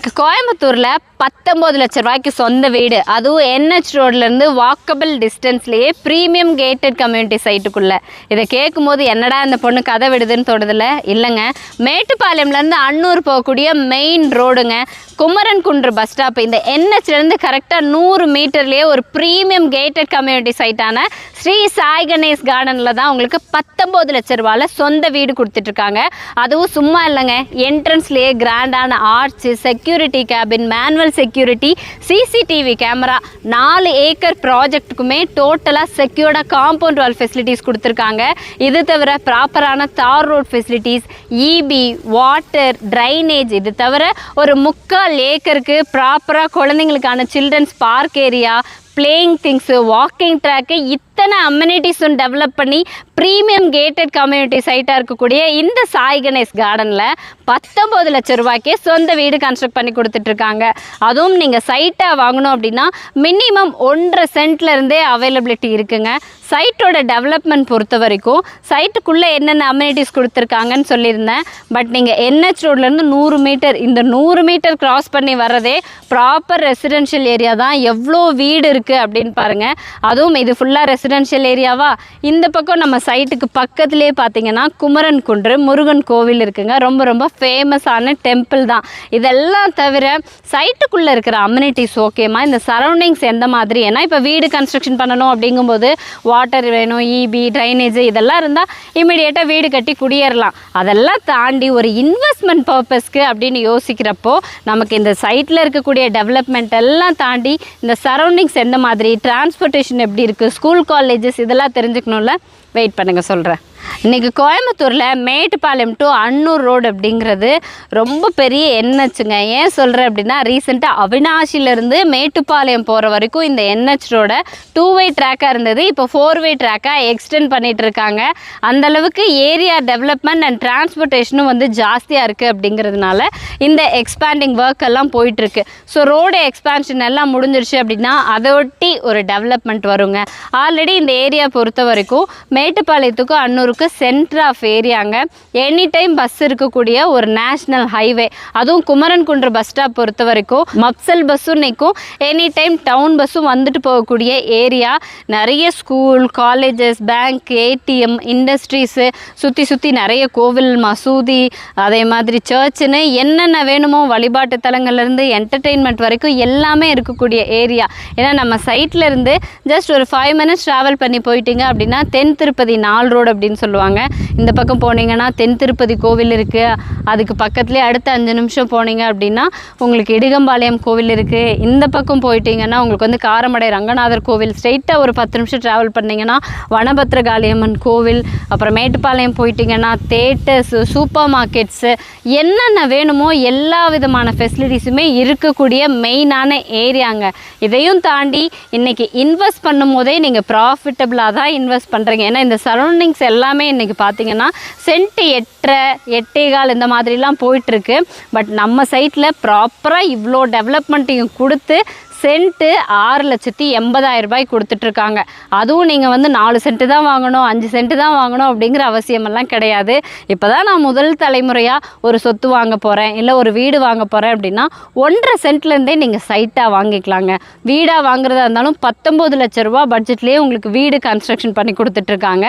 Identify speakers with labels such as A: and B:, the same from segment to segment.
A: கோயம்புத்தூரில் 19 லட்ச ரூபாய்க்கு சொந்த வீடு, அதுவும் என்ஹெச் ரோட்லேருந்து வாக்கபிள் டிஸ்டன்ஸ்லேயே ப்ரீமியம் கேட்டட் கம்யூனிட்டி சைட்டுக்குள்ளே. இதை கேட்கும்போது என்னடா இந்த பொண்ணு கதை விடுதுன்னு தோணுதில்ல? இல்லைங்க, மேட்டுப்பாளையம்லேருந்து அன்னூர் போகக்கூடிய மெயின் ரோடுங்க. Kumaran Kundru bus stop. இந்த என்ஹெச்லேருந்து கரெக்டாக 100 மீட்டர்லேயே ஒரு ப்ரீமியம் கேட்டட் கம்யூனிட்டி சைட்டான ஸ்ரீ சாய் கணேஷ் கார்டனில் தான் உங்களுக்கு 19 லட்ச ரூபாயில் சொந்த வீடு கொடுத்துட்ருக்காங்க. அதுவும் சும்மா இல்லைங்க, என்ட்ரன்ஸ்லேயே கிராண்டான arch, security cabin, manual security, CCTV camera, 4 acre ப்ராஜெக்ட்டுக்குமே டோட்டலாக செக்யூர்டாக காம்பவுண்ட் வால் ஃபெசிலிட்டிஸ் கொடுத்துருக்காங்க. இது தவிர ப்ராப்பரான tar road facilities, EB, water, drainage, இது தவிர ஒரு 3/4 ஏக்கருக்கு ப்ராப்பராக குழந்தைங்களுக்கான children's park area, playing things, walking track, இத்தனை அம்யூனிட்டிஸும் டெவலப் பண்ணி ப்ரீமியம் கேட்டட் கம்யூனிட்டி சைட்டாக இருக்கக்கூடிய இந்த சாய் கணேஷ் கார்டனில் 19 லட்ச ரூபாய்க்கே சொந்த வீடு கன்ஸ்ட்ரக்ட் பண்ணி கொடுத்துட்ருக்காங்க. அதுவும் நீங்கள் சைட்டாக வாங்கணும் அப்படின்னா மினிமம் 1.5 சென்ட்லேருந்தே அவைலபிலிட்டி இருக்குங்க. சைட்டோட டெவலப்மெண்ட் பொறுத்த வரைக்கும் சைட்டுக்குள்ளே என்னென்ன அம்யூனிட்டிஸ் கொடுத்துருக்காங்கன்னு சொல்லியிருந்தேன். பட் நீங்கள் என்ஹெச் ரோட்லேருந்து 100 மீட்டர், இந்த 100 மீட்டர் கிராஸ் பண்ணி வர்றதே ப்ராப்பர் ரெசிடென்ஷியல் ஏரியா தான். எவ்வளோ வீடு இருக்குது அப்படின்னு பாருங்கள். அதுவும் இது ஃபுல்லாக ரெசிடென்ஷியல் ஏரியாவா. இந்த பக்கம் நம்ம சைட்டுக்கு பக்கத்துலேயே பார்த்தீங்கன்னா குமரன் குன்று முருகன் கோவில் இருக்குங்க. ரொம்ப ரொம்ப ஃபேமஸான டெம்பிள் தான். இதெல்லாம் தவிர சைட்டுக்குள்ளே இருக்கிற அம்யூனிட்டிஸ் ஓகேம்மா, இந்த சரௌண்டிங்ஸ் எந்த மாதிரி? ஏன்னா இப்போ வீடு கன்ஸ்ட்ரக்ஷன் பண்ணணும் அப்படிங்கும்போது வாட்டர் வேணும், இபி, ட்ரைனேஜ், இதெல்லாம் இருந்தால் இமிடியேட்டாக வீடு கட்டி குடியேறலாம். அதெல்லாம் தாண்டி ஒரு இன்வெஸ்ட்மெண்ட் பர்பஸ்க்கு அப்படின்னு யோசிக்கிறப்போ நமக்கு இந்த சைட்டில் இருக்கக்கூடிய டெவலப்மெண்ட் எல்லாம் தாண்டி இந்த சரௌண்டிங்ஸ் எந்த மாதிரி, டிரான்ஸ்போர்ட்டேஷன் எப்படி இருக்குது, ஸ்கூல் காலேஜஸ், இதெல்லாம் தெரிஞ்சுக்கணும்ல. வெயிட் பண்ணுங்கள், சொல்கிறேன். இன்றைக்கி கோயம்புத்தூரில் மேட்டுப்பாளையம் டு அன்னூர் ரோடு அப்படிங்கிறது ரொம்ப பெரிய என்ஹெச்சுங்க. ஏன் சொல்கிறேன் அப்படின்னா, ரீசெண்டாக அவினாஷிலேருந்து மேட்டுப்பாளையம் போகிற வரைக்கும் இந்த என்ஹெச் ரோட 2-வே ட்ராக்காக இருந்தது. இப்போ 4-வே ட்ராக்காக எக்ஸ்டெண்ட் பண்ணிகிட்ருக்காங்க. அந்தளவுக்கு ஏரியா டெவலப்மெண்ட் அண்ட் டிரான்ஸ்போர்ட்டேஷனும் வந்து ஜாஸ்தியாக இருக்குது. அப்படிங்கிறதுனால இந்த எக்ஸ்பேண்டிங் ஒர்க் எல்லாம் போயிட்டுருக்கு. ஸோ ரோடு எக்ஸ்பேன்ஷன் எல்லாம் முடிஞ்சிருச்சு அப்படின்னா அதை ஒட்டி ஒரு டெவலப்மெண்ட் வருங்க. ஆல்ரெடி இந்த ஏரியா பொறுத்த வரைக்கும் மேட்டுப்பாளையத்துக்கும் அன்னூருக்கு சென்டர் ஆஃப் ஏரியாங்க. எனி டைம் பஸ் இருக்கக்கூடிய ஒரு நேஷ்னல் ஹைவே. அதுவும் குமரன் குன்று பஸ் ஸ்டாப் பொறுத்த வரைக்கும் மப்சல் பஸ்ஸும் நிற்கும், எனி டைம் டவுன் பஸ்ஸும் வந்துட்டு போகக்கூடிய ஏரியா. நிறைய school, colleges, bank, ATM, industries, சுற்றி நிறைய கோவில், மசூதி, அதே மாதிரி சர்ச்சுன்னு என்னென்ன வேணுமோ வழிபாட்டு தலங்கள்லேருந்து என்டர்டெயின்மெண்ட் வரைக்கும் எல்லாமே இருக்கக்கூடிய ஏரியா. ஏன்னா நம்ம சைட்டில் இருந்து ஜஸ்ட் ஒரு 5 மினிட்ஸ் ட்ராவல் பண்ணி போயிட்டீங்க அப்படின்னா தென் திருப்பதி 4 ரோடு அப்படின்னு சொல்லுவாங்க. இந்த பக்கம் போனீங்கன்னா தென் திருப்பதி கோவில் இருக்குது. அதுக்கு பக்கத்துலேயே அடுத்த 5 நிமிஷம் போனீங்க அப்படின்னா உங்களுக்கு இடுகம்பாளையம் கோவில் இருக்குது. இந்த பக்கம் போயிட்டீங்கன்னா உங்களுக்கு வந்து காரமடை ரங்கநாதர் கோவில். ஸ்ட்ரெயிட்டாக ஒரு 10 நிமிஷம் ட்ராவல் பண்ணிங்கன்னா வனபத்ரகாளியம்மன் கோவில். அப்புறம் மேட்டுப்பாளையம் போயிட்டீங்கன்னா தேட்டர்ஸு, சூப்பர் மார்க்கெட்ஸு, என்னென்ன வேணுமோ எல்லா விதமான ஃபெசிலிட்டிஸுமே இருக்கக்கூடிய மெயினான ஏரியாங்க. இதையும் தாண்டி இன்றைக்கி இன்வெஸ்ட் பண்ணும் போதே நீங்கள் ப்ராஃபிட்டபிளாக தான் இன்வெஸ்ட் பண்ணுறீங்க. ஏன்னா இந்த சரௌண்டிங்ஸ் எல்லாமே இன்றைக்கி பார்த்தீங்கன்னா சென்ட் 8.5 இந்த மாதிரிலாம் போயிட்டுருக்கு. பட் நம்ம சைட்டில் ப்ராப்பராக இவ்வளோ டெவலப்மெண்ட்டையும் கொடுத்து சென்ட்டு 6,80,000 ரூபாய் கொடுத்துட்ருக்காங்க. அதுவும் நீங்கள் வந்து 4 சென்ட்டு தான் வாங்கணும், 5 சென்ட்டு தான் வாங்கணும் அப்படிங்கிற அவசியமெல்லாம் கிடையாது. இப்போ தான் நான் முதல் தலைமுறையாக ஒரு சொத்து வாங்க போகிறேன், இல்லை ஒரு வீடு வாங்க போகிறேன் அப்படின்னா 1.5 சென்ட்லேருந்தே நீங்கள் சைட்டாக வாங்கிக்கலாங்க. வீடாக வாங்குறதா இருந்தாலும் 19 லட்ச ரூபா பட்ஜெட்லேயே உங்களுக்கு வீடு கன்ஸ்ட்ரக்ஷன் பண்ணி கொடுத்துட்ருக்காங்க.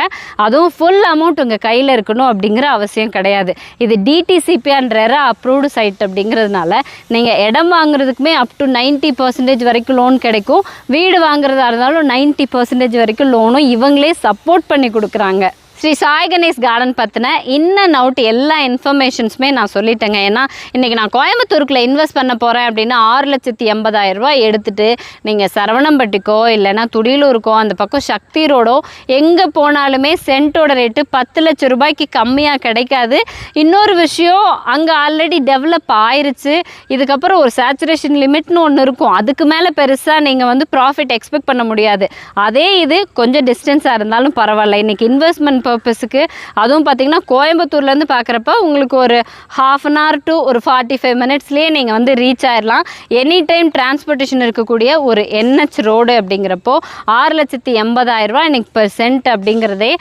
A: அதுவும் ஃபுல் அமௌண்ட் உங்கள் கையில் இருக்கணும் அப்படிங்கிற அவசியம் கிடையாது. இது DTCP and RERA approved side அப்படிங்கிறதுனால நீங்கள் இடம் வாங்குறதுக்குமே அப் டு 90% வரைக்கும் லோன் கிடைக்கும். வீடு வாங்குறதா இருந்தாலும் 90% வரைக்கும் லோனும் இவங்களே சப்போர்ட் பண்ணி கொடுக்குறாங்க. ஸ்ரீ சாய் கணேஷ் கார்டன் பற்றின இன் அண்ட் அவுட் எல்லா இன்ஃபர்மேஷன்ஸுமே நான் சொல்லிட்டேங்க. ஏன்னா இன்றைக்கி நான் கோயம்புத்தூருக்குள்ள இன்வெஸ்ட் பண்ண போகிறேன் அப்படின்னா 6,80,000 ரூபாய் எடுத்துகிட்டு நீங்கள் சரவணம்பட்டிக்கோ இல்லைன்னா துடியலூருக்கோ அந்த பக்கம் சக்தி ரோடோ எங்கே போனாலுமே சென்ட்டோட ரேட்டு 10 லட்ச ரூபாய்க்கு கம்மியாக கிடைக்காது. இன்னொரு விஷயம், அங்கே ஆல்ரெடி டெவலப் ஆயிடுச்சு. இதுக்கப்புறம் ஒரு சேச்சுரேஷன் லிமிட்னு ஒன்று இருக்கும். அதுக்கு மேலே பெருசாக நீங்கள் வந்து ப்ராஃபிட் எக்ஸ்பெக்ட் பண்ண முடியாது. அதே இது கொஞ்சம் டிஸ்டன்ஸாக இருந்தாலும் பரவாயில்ல. இன்றைக்கி இன்வெஸ்ட்மெண்ட் பர்பஸுக்கு. அதுவும் பார்த்திங்கன்னா கோயம்புத்தூர்லேருந்து பார்க்குறப்ப உங்களுக்கு ஒரு 1/2 hour to ஒரு 45 minutesலேயே நீங்கள் வந்து ரீச் ஆயிடலாம். எனி டைம் டிரான்ஸ்போர்ட்டேஷன் இருக்கக்கூடிய ஒரு NH ரோடு அப்படிங்கிறப்போ 6,80,000 இன்றைக்கி per cent அப்படிங்கிறதே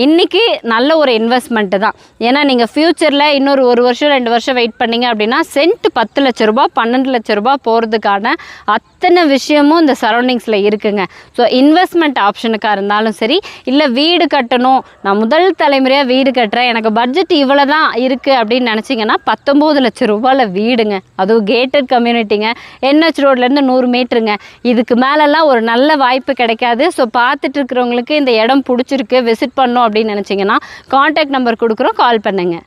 A: இன்றைக்கி நல்ல ஒரு இன்வெஸ்ட்மெண்ட்டு தான். ஏன்னா நீங்கள் ஃப்யூச்சரில் இன்னொரு 1 வருஷம் 2 வருஷம் வெயிட் பண்ணிங்க அப்படின்னா சென்ட் 10 லட்ச ரூபா 12 லட்ச ரூபா போகிறதுக்கான அத்தனை விஷயமும் இந்த சரௌண்டிங்ஸில் இருக்குங்க. ஸோ இன்வெஸ்ட்மெண்ட் ஆப்ஷனுக்காக இருந்தாலும் சரி, இல்லை வீடு கட்டணும், நான் முதல் தலைமுறையாக வீடு கட்டுறேன், எனக்கு பட்ஜெட் இவ்வளோ தான் இருக்குது அப்படின்னு நினச்சிங்கன்னா 19 லட்ச ரூபாயில் வீடுங்க. அதுவும் கேட்டட் கம்யூனிட்டிங்க, NH ரோட்லேருந்து 100 மீட்டருங்க. இதுக்கு மேலெல்லாம் ஒரு நல்ல வாய்ப்பு கிடைக்காது. ஸோ பார்த்துட்டு இருக்கிறவங்களுக்கு இந்த இடம் பிடிச்சிருக்கு, விசிட் பண்ணோம் அப்படின்னு நினச்சிங்கன்னா கான்டாக்ட் நம்பர் கொடுக்குறோம், கால் பண்ணுங்கள்.